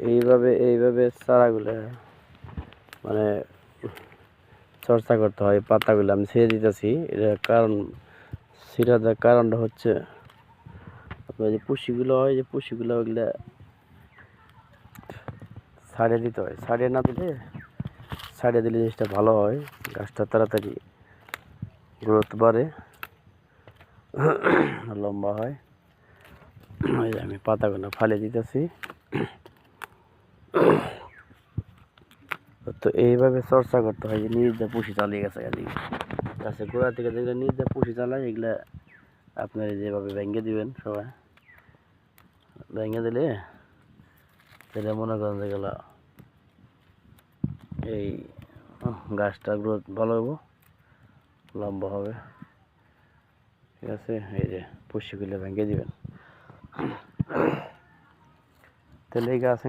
এইভাবে চারাগুলো মানে চর্চা করতে হয়। পাতাগুলো আমি ছেড়ে দিতেছি, এটার ছিঁড়া দেওয়ার কারণটা হচ্ছে আপনার যে পুষিগুলো হয়, যে পুষিগুলো ওইগুলা ছাড়িয়ে দিতে হয়। ছাড়িয়ে দিলে জিনিসটা ভালো হয়, গাছটা তাড়াতাড়ি গ্রোথ বাড়ে, লম্বা হয়। আমি পাতাগুলো ফালিয়ে দিতেছি। তো এইভাবে চর্চা করতে হয় যে নিজে পুষি চালিয়ে গেছে গাছের গোড়া থেকে যেগুলো নিজে পুষি চালায় এগুলা আপনার যেভাবে ভেঙে দিবেন, সবাই ভেঙে দিলে সেটা মনে করেন যেগুলো এই গাছটা গ্রোথ ভালো হবে, লম্বা হবে। ঠিক আছে, এই যে পুষিগুলো ভেঙে দিবেন, তাহলে এই গাছ